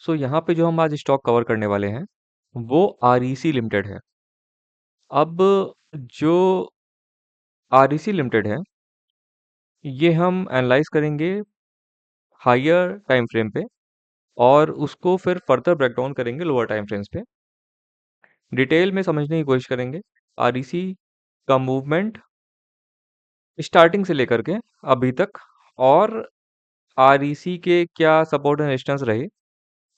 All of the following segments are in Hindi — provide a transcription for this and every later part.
सो यहाँ पे जो हम आज स्टॉक कवर करने वाले हैं वो आरईसी लिमिटेड है। अब जो आरईसी लिमिटेड है ये हम एनालाइज करेंगे हायर टाइम फ्रेम पे और उसको फिर फर्दर ब्रेक डाउन करेंगे लोअर टाइम फ्रेम्स पे। डिटेल में समझने की कोशिश करेंगे आरईसी का मूवमेंट स्टार्टिंग से लेकर के अभी तक, और आरईसी के क्या सपोर्ट एंड रेजिस्टेंस रहे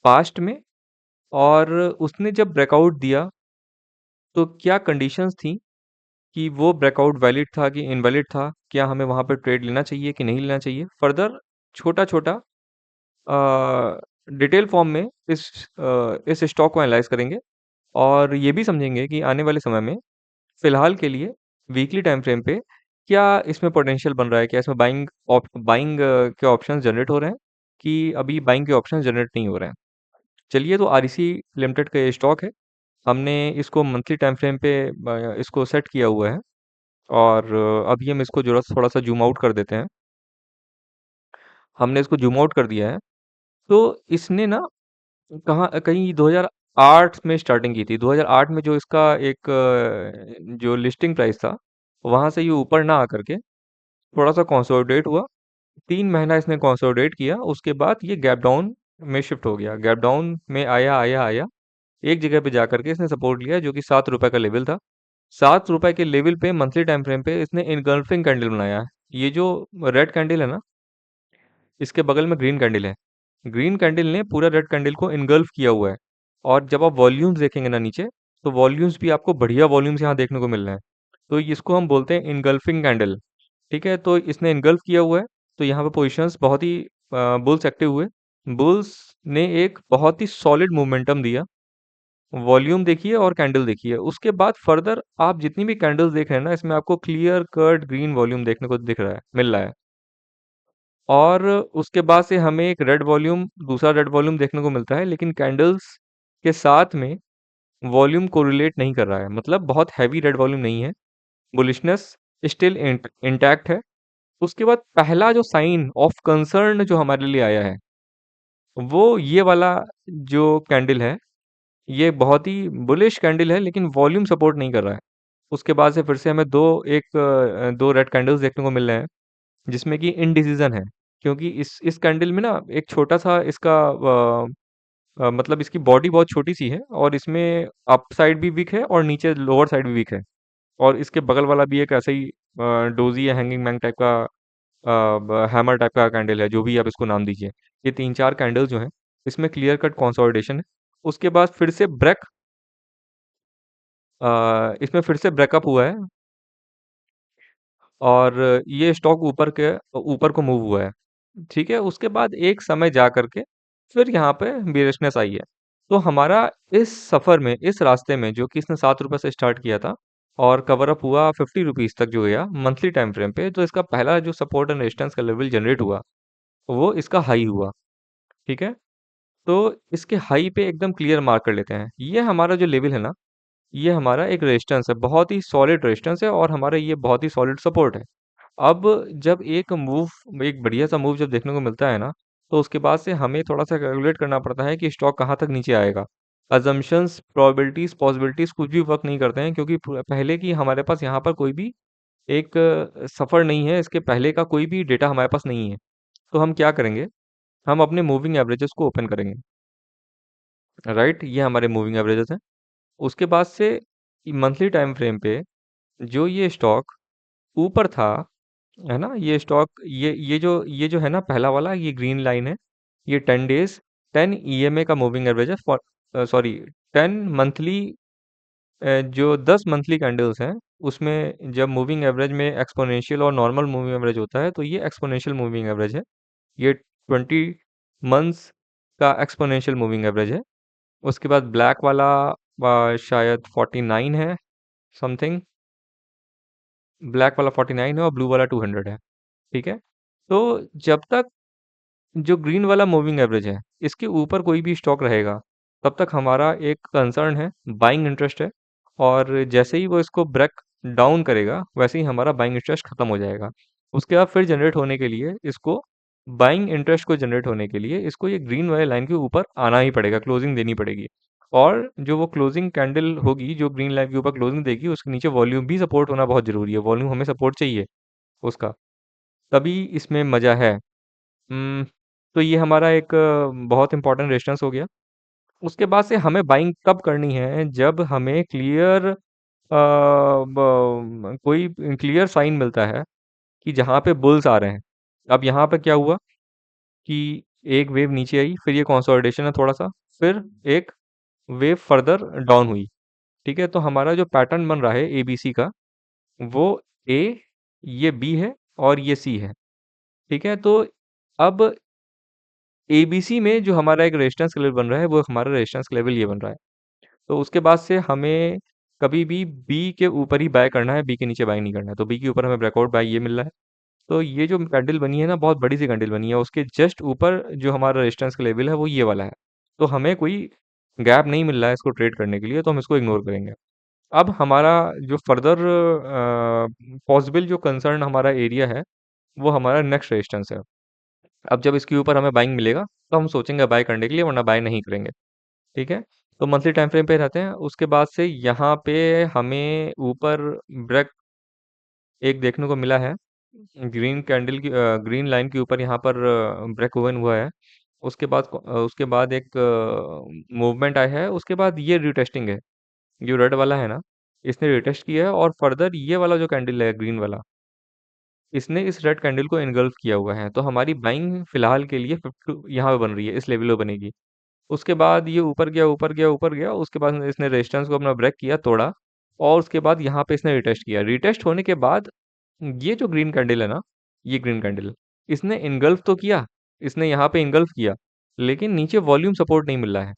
पास्ट में, और उसने जब ब्रेकआउट दिया तो क्या कंडीशंस थी कि वो ब्रेकआउट वैलिड था कि इनवैलिड था, क्या हमें वहाँ पे ट्रेड लेना चाहिए कि नहीं लेना चाहिए। फर्दर छोटा-छोटा डिटेल फॉर्म में इस स्टॉक को एनालाइज करेंगे और ये भी समझेंगे कि आने वाले समय में फिलहाल के लिए वीकली टाइम फ्रेम पे क्या इसमें पोटेंशियल बन रहा है, क्या इसमें बाइंग के ऑप्शंस जनरेट हो रहे हैं कि अभी बाइंग के ऑप्शंस जनरेट नहीं हो रहे हैं। चलिए, तो आरईसी लिमिटेड का ये स्टॉक है। हमने इसको मंथली टाइम फ्रेम पे इसको सेट किया हुआ है और अभी हम इसको जरा थोड़ा सा जूम आउट कर देते हैं। हमने इसको जूम आउट कर दिया है। तो इसने ना कहाँ कहीं 2008 में स्टार्टिंग की थी। 2008 में जो इसका एक जो लिस्टिंग प्राइस था वहां से ये ऊपर ना आकर के थोड़ा सा कंसोलिडेट हुआ। 3 महीना इसने कंसोलिडेट किया, उसके बाद ये गैप डाउन में शिफ्ट हो गया। गैप डाउन में आया आया आया, एक जगह पे जाकर के इसने सपोर्ट लिया जो कि 7 रुपए का लेवल था। 7 रुपए के लेवल पे मंथली टाइम फ्रेम पे इसने इनगल्फिंग कैंडल बनाया है। ये जो रेड कैंडल है ना, इसके बगल में ग्रीन कैंडल है। ग्रीन कैंडल ने पूरा रेड कैंडल को इनगल्फ किया हुआ है। और जब आप वॉल्यूम्स देखेंगे ना नीचे, तो वॉल्यूम्स भी आपको बढ़िया वॉल्यूम्स यहाँ देखने को मिल रहे हैं। तो इसको हम बोलते हैं इनगल्फिंग कैंडल। ठीक है, तो इसने इनगल्फ किया हुआ है। तो यहाँ पे पोजीशंस बहुत ही बुल्स एक्टिव हुए। बुल्स ने एक बहुत ही सॉलिड मोमेंटम दिया। वॉल्यूम देखिए और कैंडल देखिए, उसके बाद फर्दर आप जितनी भी कैंडल्स देख रहे हैं ना, इसमें आपको क्लियर कट ग्रीन वॉल्यूम देखने को दिख रहा है, मिल रहा है। और उसके बाद से हमें एक रेड वॉल्यूम, दूसरा रेड वॉल्यूम देखने को मिलता है, लेकिन कैंडल्स के साथ में वॉल्यूम कोरिलेट नहीं कर रहा है, मतलब बहुत हैवी रेड वॉल्यूम नहीं है। बुलिशनेस स्टिल इंटैक्ट है। उसके बाद पहला जो साइन ऑफ कंसर्न जो हमारे लिए आया है वो ये वाला जो कैंडल है, ये बहुत ही बुलिश कैंडल है, लेकिन वॉल्यूम सपोर्ट नहीं कर रहा है। उसके बाद से फिर से हमें दो रेड कैंडल्स देखने को मिल रहे हैं जिसमें कि इनडिसीजन है, क्योंकि इस कैंडल में ना एक छोटा सा इसका मतलब इसकी बॉडी बहुत छोटी सी है और इसमें अप साइड भी वीक है और नीचे लोअर साइड भी वीक है। और इसके बगल वाला भी एक ऐसा ही डोजी या हैंगिंग मैंग टाइप का हैमर टाइप का कैंडल है, जो भी आप इसको नाम दीजिए। ये 3-4 कैंडल जो हैं, इसमें क्लियर कट कंसोलिडेशन है। उसके बाद फिर से इसमें फिर से ब्रेकअप हुआ है और ये स्टॉक ऊपर को मूव हुआ है। ठीक है, उसके बाद एक समय जा करके फिर यहाँ पे बेरिशनेस आई है। तो हमारा इस सफ़र में, इस रास्ते में, जो कि इसने 7 रुपए से स्टार्ट किया था और कवर अप हुआ 50 रुपीज़ तक जो गया मंथली टाइम फ्रेम पे, तो इसका पहला जो सपोर्ट एंड रेजिस्टेंस का लेवल जनरेट हुआ वो इसका हाई हुआ। ठीक है, तो इसके हाई पे एकदम क्लियर मार्क कर लेते हैं। ये हमारा जो लेवल है ना, ये हमारा एक रेजिस्टेंस है, बहुत ही सॉलिड रेजिस्टेंस है और हमारा ये बहुत ही सॉलिड सपोर्ट है। अब जब एक बढ़िया सा मूव जब देखने को मिलता है ना, तो उसके बाद से हमें थोड़ा-सा कैलकुलेट करना पड़ता है कि स्टॉक कहाँ तक नीचे आएगा। असम्पशन्स, प्रोबेबिलिटीज़, पॉसिबिलिटीज़ कुछ भी वर्क नहीं करते हैं, क्योंकि पहले की हमारे पास यहाँ पर कोई भी एक सफ़र नहीं है, इसके पहले का कोई भी डेटा हमारे पास नहीं है। तो हम क्या करेंगे, हम अपने मूविंग एवरेजेस को ओपन करेंगे। राइट, ये हमारे मूविंग एवरेजेस हैं। उसके बाद से मंथली टाइम फ्रेम पे जो ये स्टॉक ऊपर था, है ना, ये स्टॉक, ये जो है ना पहला वाला, ये ग्रीन लाइन है। ये 10 डेज 10 ईएमए का मूविंग एवरेज है, सॉरी 10 मंथली, जो 10 मंथली कैंडल्स हैं उसमें जब मूविंग एवरेज में एक्सपोनेंशियल और नॉर्मल मूविंग एवरेज होता है, तो ये एक्सपोनेंशियल मूविंग एवरेज है। ये 20 मंथ्स का एक्सपोनेंशियल मूविंग एवरेज है। उसके बाद ब्लैक वाला शायद 49 है समथिंग। ब्लैक वाला 49 है और ब्लू वाला 200 है। ठीक है, तो जब तक जो ग्रीन वाला मूविंग एवरेज है इसके ऊपर कोई भी स्टॉक रहेगा, तब तक हमारा एक कंसर्न है, बाइंग इंटरेस्ट है। और जैसे ही वो इसको ब्रेक डाउन करेगा, वैसे ही हमारा बाइंग इंटरेस्ट खत्म हो जाएगा। उसके बाद फिर जनरेट होने के लिए इसको बाइंग इंटरेस्ट को जनरेट होने के लिए इसको ये ग्रीन वाले लाइन के ऊपर आना ही पड़ेगा, क्लोजिंग देनी पड़ेगी। और जो वो क्लोजिंग कैंडल होगी जो ग्रीन लाइन के ऊपर क्लोजिंग देगी, उसके नीचे वॉल्यूम भी सपोर्ट होना बहुत जरूरी है। वॉल्यूम हमें सपोर्ट चाहिए उसका, तभी इसमें मजा है। हम्म, तो ये हमारा एक बहुत इंपॉर्टेंट रेजिस्टेंस हो गया। उसके बाद से हमें बाइंग कब करनी है, जब हमें क्लियर कोई क्लियर साइन मिलता है कि जहाँ पे बुल्स आ रहे हैं। अब यहाँ पे क्या हुआ कि एक वेव नीचे आई, फिर ये कंसोलिडेशन है थोड़ा सा, फिर एक वेव फर्दर डाउन हुई। ठीक है, तो हमारा जो पैटर्न बन रहा है एबीसी का, वो ए, ये बी है और ये सी है। ठीक है, तो अब एबीसी में जो हमारा एक रेजिस्टेंस लेवल बन रहा है, वो हमारा रेजिस्टेंस लेवल ये बन रहा है। तो उसके बाद से हमें कभी भी बी के ऊपर ही बाय करना है, बी के नीचे बाय नहीं करना है। तो बी के ऊपर हमें ब्रेकआउट बाय ये मिल रहा है। तो ये जो कैंडल बनी है ना, बहुत बड़ी सी कैंडल बनी है, उसके जस्ट ऊपर जो हमारा रेजिस्टेंस का लेवल है वो ये वाला है। तो हमें कोई गैप नहीं मिल रहा है इसको ट्रेड करने के लिए, तो हम इसको इग्नोर करेंगे। अब हमारा जो फर्दर पॉसिबल जो कंसर्न हमारा एरिया है, वो हमारा नेक्स्ट रेजिस्टेंस है। अब जब इसके ऊपर हमें बाइंग मिलेगा, तो हम सोचेंगे बाय करने के लिए, वरना बाय नहीं करेंगे। ठीक है, तो मंथली टाइम फ्रेम पे रहते हैं। उसके बाद से यहाँ पे हमें ऊपर ब्रेक एक देखने को मिला है, ग्रीन कैंडल की ग्रीन लाइन के ऊपर यहाँ पर ब्रेक ओवन हुआ है। उसके बाद एक मूवमेंट आया है। उसके बाद ये रिटेस्टिंग है, जो रेड वाला है ना, इसने रिटेस्ट किया है। और फर्दर ये वाला जो कैंडल है ग्रीन वाला, इसने इस रेड कैंडल को इनगल्फ किया हुआ है। तो हमारी बाइंग फिलहाल के लिए 50 यहाँ पे बन रही है, इस लेवल पे बनेगी। उसके बाद ये ऊपर गया, ऊपर गया, ऊपर गया। उसके बाद इसने रेजिस्टेंस को अपना ब्रेक किया, तोड़ा। और उसके बाद यहाँ पे इसने रिटेस्ट किया। रिटेस्ट होने के बाद ये जो ग्रीन कैंडल है ना, ये ग्रीन कैंडल, इसने इनगल्फ तो किया, इसने यहाँ पे इनगल्फ किया, लेकिन नीचे वॉल्यूम सपोर्ट नहीं मिल रहा है।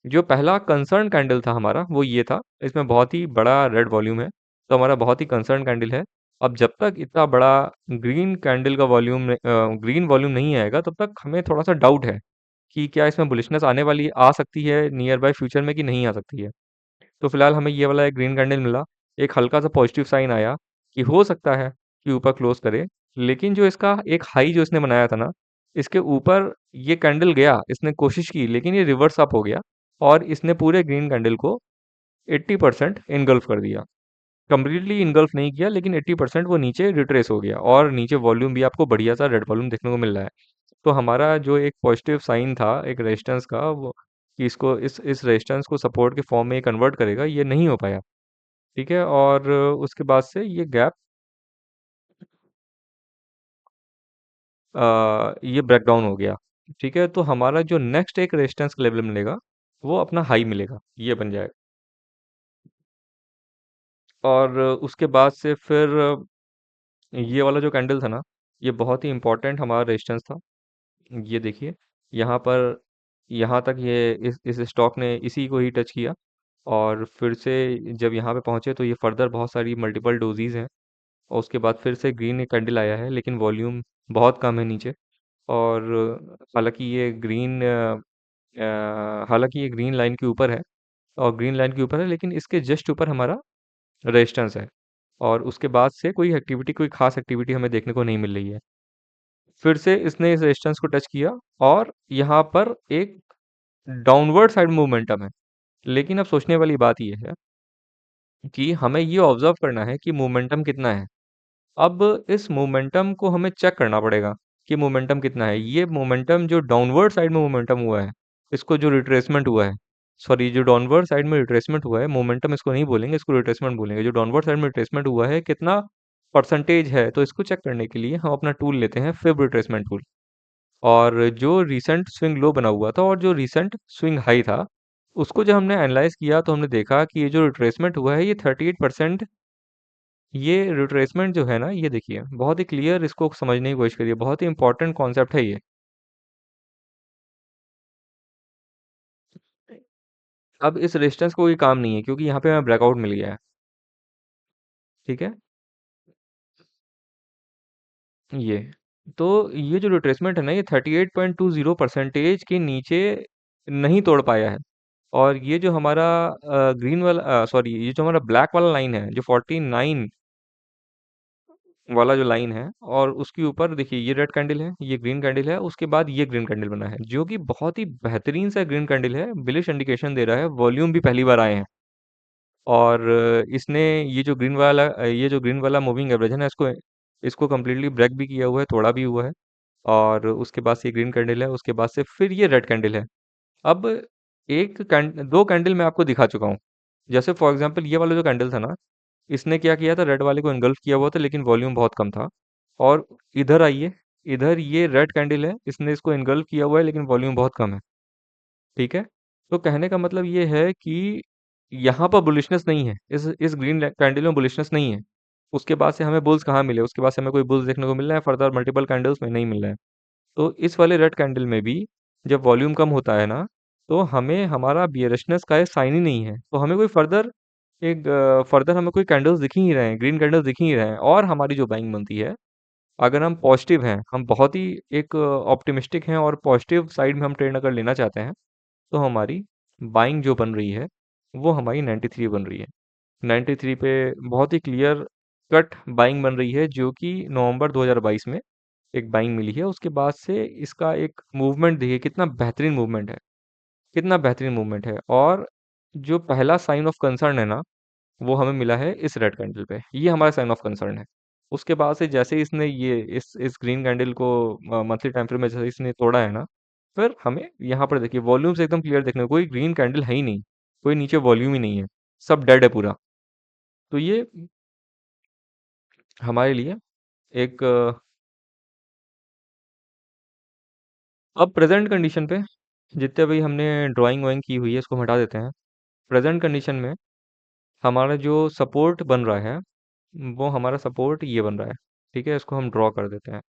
जो पहला कंसर्न कैंडल था हमारा, वो ये था, इसमें बहुत ही बड़ा रेड वॉल्यूम है, तो हमारा बहुत ही कंसर्न कैंडल है। अब जब तक इतना बड़ा ग्रीन कैंडल का वॉल्यूम ग्रीन वॉल्यूम नहीं आएगा, तब तक हमें थोड़ा सा डाउट है कि क्या इसमें बुलिशनेस आने वाली आ सकती है नियर बाय फ्यूचर में, कि नहीं आ सकती है। तो फिलहाल हमें ये वाला एक ग्रीन कैंडल मिला, एक हल्का सा पॉजिटिव साइन आया कि हो सकता है कि ऊपर क्लोज करे। लेकिन जो इसका एक हाई जो इसने बनाया था ना, इसके ऊपर ये कैंडल गया, इसने कोशिश की, लेकिन ये रिवर्स अप हो गया। और इसने पूरे ग्रीन कैंडल को 80% इनगल्फ कर दिया। कंप्लीटली इनगल्फ नहीं किया, लेकिन 80% वो नीचे रिट्रेस हो गया। और नीचे वॉल्यूम भी आपको बढ़िया सा रेड वॉल्यूम देखने को मिल रहा है। तो हमारा जो एक पॉजिटिव साइन था एक रेजिस्टेंस का, वो कि इसको इस रेजिस्टेंस को सपोर्ट के फॉर्म में कन्वर्ट करेगा, ये नहीं हो पाया। ठीक है, और उसके बाद से ये गैप ये ब्रेक डाउन हो गया। ठीक है, तो हमारा जो नेक्स्ट एक रेजिस्टेंस लेवल मिलेगा, वो अपना हाई मिलेगा, ये बन जाएगा। और उसके बाद से फिर ये वाला जो कैंडल था ना, ये बहुत ही इंपॉर्टेंट हमारा रेजिस्टेंस था। ये देखिए, यहाँ पर, यहाँ तक ये इस स्टॉक ने इसी को ही टच किया। और फिर से जब यहाँ पे पहुंचे, तो ये फर्दर बहुत सारी मल्टीपल डोजीज हैं। और उसके बाद फिर से ग्रीन एक कैंडल आया है, लेकिन वॉल्यूम बहुत कम है नीचे। और हालांकि ये ग्रीन हालांकि ये ग्रीन लाइन के ऊपर है, और ग्रीन लाइन के ऊपर है, लेकिन इसके जस्ट ऊपर हमारा रेजिस्टेंस है। और उसके बाद से कोई एक्टिविटी, कोई खास एक्टिविटी हमें देखने को नहीं मिल रही है। फिर से इसने इस रेजिस्टेंस को टच किया, और यहाँ पर एक डाउनवर्ड साइड मोमेंटम है। लेकिन अब सोचने वाली बात ये है कि हमें ये ऑब्जर्व करना है कि मोमेंटम कितना है। अब इस मोमेंटम को हमें चेक करना पड़ेगा कि मोमेंटम कितना है। ये मोमेंटम जो डाउनवर्ड साइड में मोमेंटम हुआ है, इसको जो रिट्रेसमेंट हुआ है, सॉरी, जो डाउनवर्ड साइड में रिट्रेसमेंट हुआ है, मोमेंटम इसको नहीं बोलेंगे, इसको रिट्रेसमेंट बोलेंगे। जो डाउनवर्ड साइड में रिट्रेसमेंट हुआ है, कितना परसेंटेज है, तो इसको चेक करने के लिए हम अपना टूल लेते हैं, फिब रिट्रेसमेंट टूल। और जो रीसेंट स्विंग लो बना हुआ था और जो रीसेंट स्विंग हाई था, उसको जब हमने एनालाइज किया, तो हमने देखा कि ये जो रिट्रेसमेंट हुआ है, ये 38%। ये रिट्रेसमेंट जो है ना, ये देखिए, बहुत ही क्लियर, इसको समझने की कोशिश करिए, बहुत ही इंपॉर्टेंट कॉन्सेप्ट है ये। अब इस रेजिस्टेंस को कोई काम नहीं है, क्योंकि यहाँ पे हमें ब्रेकआउट मिल गया है। ठीक है, ये, तो ये जो रिट्रेसमेंट है ना, ये 38.20% के नीचे नहीं तोड़ पाया है। और ये जो हमारा ग्रीन वाला, सॉरी, ये जो हमारा ब्लैक वाला लाइन है, जो 49 वाला जो लाइन है, और उसके ऊपर देखिए ये रेड कैंडल है, ये ग्रीन कैंडल है, उसके बाद ये ग्रीन कैंडल बना है, जो कि बहुत ही बेहतरीन सा ग्रीन कैंडल है, बिलिश इंडिकेशन दे रहा है, वॉल्यूम भी पहली बार आए हैं। और इसने ये जो ग्रीन वाला मूविंग एवरेज है ना, इसको इसको कम्प्लीटली ब्रेक भी किया हुआ है, तोड़ा भी हुआ है। और उसके बाद से ये ग्रीन कैंडल है, उसके बाद से फिर ये रेड कैंडल है। अब दो कैंडल मैं आपको दिखा चुका हूँ। जैसे फॉर एग्जांपल ये वाला जो कैंडल था ना, इसने क्या किया था, रेड वाले को इनगल्फ किया हुआ था, लेकिन वॉल्यूम बहुत कम था। और इधर आइए, इधर ये रेड कैंडल है, इसने इसको इनगल्फ किया हुआ है, लेकिन वॉल्यूम बहुत कम है। ठीक है। तो कहने का मतलब ये है कि यहाँ पर बुलिशनेस नहीं है, इस ग्रीन कैंडल में बुलिशनेस नहीं है। उसके बाद से हमें बुल्स कहाँ मिले, उसके बाद से हमें कोई बुल्स देखने को मिल रहा है फर्दर मल्टीपल कैंडल्स में? नहीं मिल रहा है। तो इस वाले रेड कैंडल में भी जब वॉल्यूम कम होता है ना, तो हमें हमारा बियरिशनेस का साइन ही नहीं है, तो हमें कोई फर्दर हमें कोई कैंडल्स दिख ही नहीं रहे हैं, ग्रीन कैंडल्स दिख ही नहीं रहे हैं, और हमारी जो बाइंग बनती है, अगर हम पॉजिटिव हैं, हम बहुत ही एक ऑप्टिमिस्टिक हैं और पॉजिटिव साइड में हम ट्रेड अगर लेना चाहते हैं, तो हमारी बाइंग जो बन रही है, वो हमारी 93 बन रही है। 93 पे बहुत ही क्लियर कट बाइंग बन रही है, जो कि नवंबर 2022 में एक बाइंग मिली है। उसके बाद से इसका एक मूवमेंट देखिए, कितना बेहतरीन मूवमेंट है, कितना बेहतरीन मूवमेंट है। और जो पहला साइन ऑफ कंसर्न है ना, वो हमें मिला है इस रेड कैंडल पे, ये हमारा साइन ऑफ कंसर्न है। उसके बाद से जैसे ही इसने ये इस ग्रीन कैंडल को मंथली टाइम फ्रेम में जैसे इसने तोड़ा है ना, फिर हमें यहाँ पर देखिए वॉल्यूम से एकदम क्लियर देखने को, कोई ग्रीन कैंडल है ही नहीं, कोई नीचे वॉल्यूम ही नहीं है, सब डेड है पूरा। तो ये हमारे लिए एक अब प्रेजेंट कंडीशन पे, जितने भी हमने ड्राइंग वाइंग की हुई है इसको हम हटा देते हैं। प्रेजेंट कंडीशन में हमारा जो सपोर्ट बन रहा है, वो हमारा सपोर्ट ये बन रहा है। ठीक है, इसको हम ड्रॉ कर देते हैं।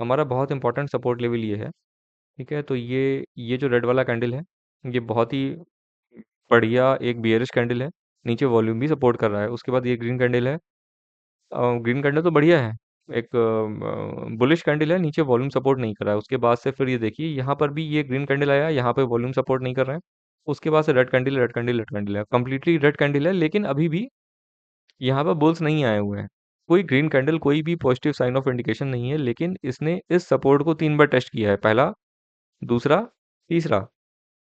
हमारा बहुत इंपॉर्टेंट सपोर्ट लेवल ये है। ठीक है, तो ये जो रेड वाला कैंडल है, ये बहुत ही बढ़िया एक बियरिश कैंडल है, नीचे वॉल्यूम भी सपोर्ट कर रहा है। उसके बाद ये ग्रीन कैंडल है, ग्रीन कैंडल तो बढ़िया है, एक बुलिश कैंडल है, नीचे वॉल्यूम सपोर्ट नहीं कर रहा है। उसके बाद से फिर ये देखिए, यहाँ पर भी ये ग्रीन कैंडल आया, यहाँ पे वॉल्यूम सपोर्ट नहीं कर रहा है। उसके बाद से red candle, red candle, red candle है, कंप्लीटली रेड कैंडल है, लेकिन अभी भी यहाँ पर बुल्स नहीं आए हुए हैं। कोई ग्रीन कैंडल, कोई भी पॉजिटिव साइन ऑफ इंडिकेशन नहीं है, लेकिन इसने इस सपोर्ट को 3 बार टेस्ट किया है, पहला, दूसरा, तीसरा।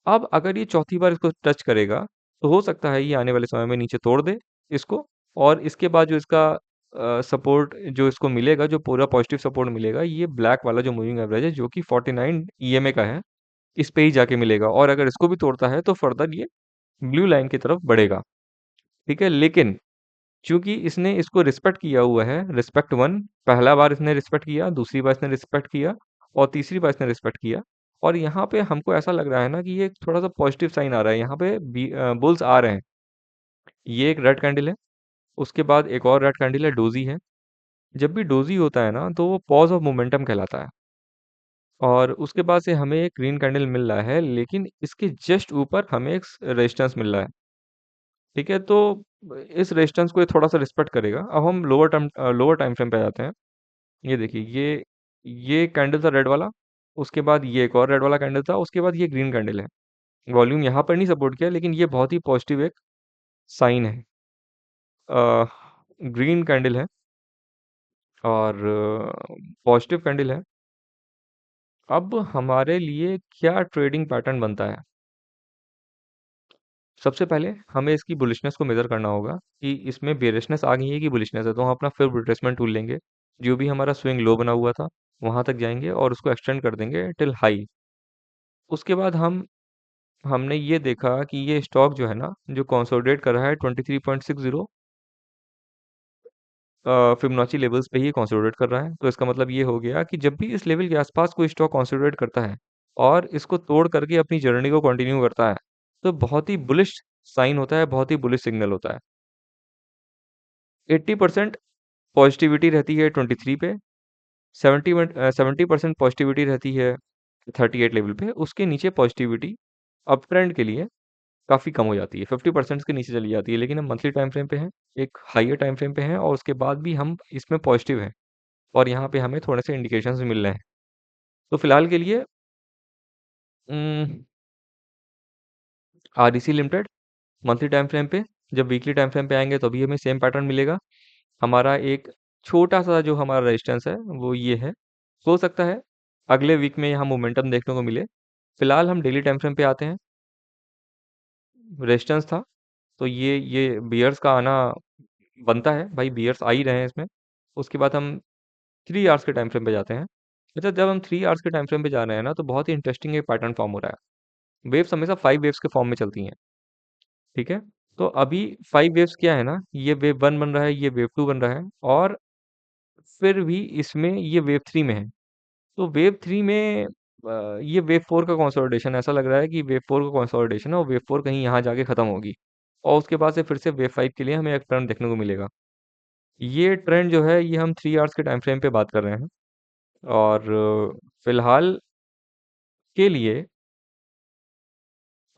अब अगर ये चौथी बार इसको टच करेगा, तो हो सकता है ये आने वाले समय में नीचे तोड़ दे इसको। और इसके बाद जो इसका सपोर्ट जो इसको मिलेगा, जो पूरा पॉजिटिव सपोर्ट मिलेगा, ये ब्लैक वाला जो मूविंग एवरेज है, जो कि 49 ईएमए का है, इस पे ही जाके मिलेगा। और अगर इसको भी तोड़ता है, तो फर्दर ये ब्लू लाइन की तरफ बढ़ेगा। ठीक है, लेकिन चूंकि इसने इसको रिस्पेक्ट किया हुआ है, रिस्पेक्ट वन, पहला बार इसने रिस्पेक्ट किया, दूसरी बार इसने रिस्पेक्ट किया, और तीसरी बार इसने रिस्पेक्ट किया। और यहाँ पे हमको ऐसा लग रहा है ना, कि ये थोड़ा सा पॉजिटिव साइन आ रहा है, यहाँ पे बुल्स आ रहे हैं। ये एक रेड कैंडल है, उसके बाद एक और रेड कैंडल है, डोजी है। जब भी डोजी होता है ना, तो वो पॉज ऑफ मोमेंटम कहलाता है। और उसके बाद से हमें एक ग्रीन कैंडल मिल रहा है, लेकिन इसके जस्ट ऊपर हमें एक रेजिस्टेंस मिल रहा है। ठीक है, तो इस रेजिस्टेंस को ये थोड़ा सा रिस्पेक्ट करेगा। अब हम लोअर टाइम फ्रेम पे आ जाते हैं। ये देखिए, ये कैंडल था रेड वाला, उसके बाद ये एक और रेड वाला कैंडल था, उसके बाद ये ग्रीन कैंडल है। वॉल्यूम यहाँ पर नहीं सपोर्ट किया, लेकिन ये बहुत ही पॉजिटिव एक साइन है। ग्रीन कैंडल है, और पॉजिटिव कैंडल है। अब हमारे लिए क्या ट्रेडिंग पैटर्न बनता है? सबसे पहले हमें इसकी बुलिशनेस को मेजर करना होगा, कि इसमें बेरिशनेस आ गई है कि बुलिशनेस है। तो हम अपना फिर रिट्रेसमेंट टूल लेंगे, जो भी हमारा स्विंग लो बना हुआ था, वहां तक जाएंगे और उसको एक्सटेंड कर देंगे टिल हाई। उसके बाद हमने ये देखा कि ये स्टॉक जो है ना, जो कंसोलिडेट कर रहा है 23.60 फिबोनाची लेवल्स पे ही कंसोलिडेट कर रहा है। तो इसका मतलब ये हो गया कि जब भी इस लेवल के आसपास कोई स्टॉक कंसोलिडेट करता है, और इसको तोड़ करके अपनी जर्नी को कंटिन्यू करता है, तो बहुत ही बुलिश साइन होता है, बहुत ही बुलिश सिग्नल होता है। 80% पॉजिटिविटी रहती है 23 पे, 70% पॉजिटिविटी रहती है 38 लेवल पे। उसके नीचे पॉजिटिविटी अप ट्रेंड के लिए काफ़ी कम हो जाती है, 50% के नीचे चली जाती है। लेकिन हम मंथली टाइम फ्रेम पे हैं, एक हाइयर टाइम फ्रेम पे हैं, और उसके बाद भी हम इसमें पॉजिटिव हैं, और यहाँ पे हमें थोड़े से इंडिकेशंस मिल रहे हैं। तो फिलहाल के लिए REC limited monthly time frame पे, जब वीकली टाइम फ्रेम पे आएंगे तो भी हमें सेम पैटर्न मिलेगा। हमारा एक छोटा-सा जो हमारा रेजिस्टेंस है वो ये है। हो सकता है अगले वीक में यहाँ मोमेंटम देखने को मिले। फिलहाल हम डेली टाइम फ्रेम पे आते हैं। रेजिस्टेंस था, तो ये बियर्स का आना बनता है भाई, बियर्स आ ही रहे हैं इसमें। उसके बाद हम 3 आवर्स के टाइम फ्रेम पे जाते हैं। अच्छा, जब हम 3 आवर्स के टाइम फ्रेम पे जा रहे हैं ना, तो बहुत ही इंटरेस्टिंग एक पैटर्न फॉर्म हो रहा है। वेव्स हमेशा 5 वेव्स के फॉर्म में चलती हैं, ठीक है? तो अभी 5 वेव्स क्या है ना, ये वेव 1 बन रहा है, ये वेव 2 बन रहा है, और फिर भी इसमें ये वेव 3 में है। तो वेव 3 में ये वेव 4 का कंसोलिडेशन, ऐसा लग रहा है कि वेव 4 का कंसोलिडेशन है और वेव 4 कहीं यहाँ जाके खत्म होगी, और उसके बाद से फिर से वेव 5 के लिए हमें एक टर्न देखने को मिलेगा। ये ट्रेंड जो है ये हम 3 आवर्स के टाइम फ्रेम पे बात कर रहे हैं, और फिलहाल के लिए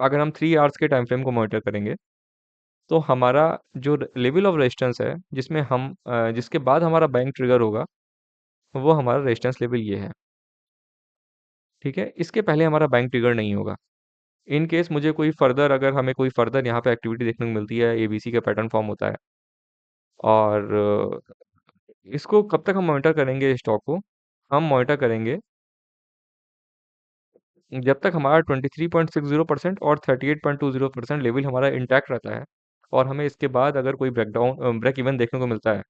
अगर हम 3 आवर्स के टाइम फ्रेम को मॉनिटर करेंगे, तो हमारा जो लेवल ऑफ रेजिस्टेंस है, जिसमें हम जिसके बाद हमारा बैंक ट्रिगर होगा, वो हमारा रेजिस्टेंस लेवल ये है, ठीक है? इसके पहले हमारा बैंक ट्रिगर नहीं होगा। इन केस मुझे कोई फर्दर, अगर हमें कोई फर्दर यहाँ पे एक्टिविटी देखने को मिलती है, एबीसी का पैटर्न फॉर्म होता है, और इसको कब तक हम मॉनिटर करेंगे स्टॉक को? हम मॉनिटर करेंगे जब तक हमारा 23.60% और 38.20% लेवल हमारा इंटैक्ट रहता है, और हमें इसके बाद अगर कोई ब्रेक इवन देखने को मिलता है,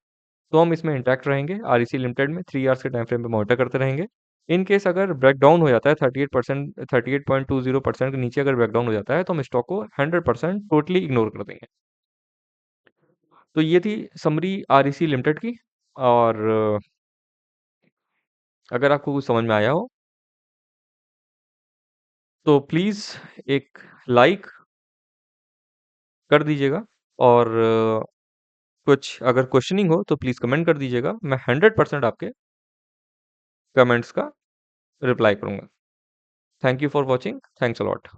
तो हम इसमें इंटैक्ट रहेंगे, आरईसी लिमिटेड में 3 आवर्स के टाइम फ्रेम पे मॉनिटर करते रहेंगे। इन केस अगर ब्रेक डाउन हो जाता है 38.20% के नीचे अगर ब्रेक डाउन हो जाता है, तो हम स्टॉक को 100% टोटली इग्नोर कर देंगे। तो ये थी समरी आरईसी लिमिटेड की, और अगर आपको कुछ समझ में आया हो, तो प्लीज़ एक लाइक कर दीजिएगा, और कुछ अगर क्वेश्चनिंग हो तो प्लीज़ कमेंट कर दीजिएगा। मैं 100% आपके कमेंट्स का रिप्लाई करूँगा। Thank you for watching. Thanks a lot.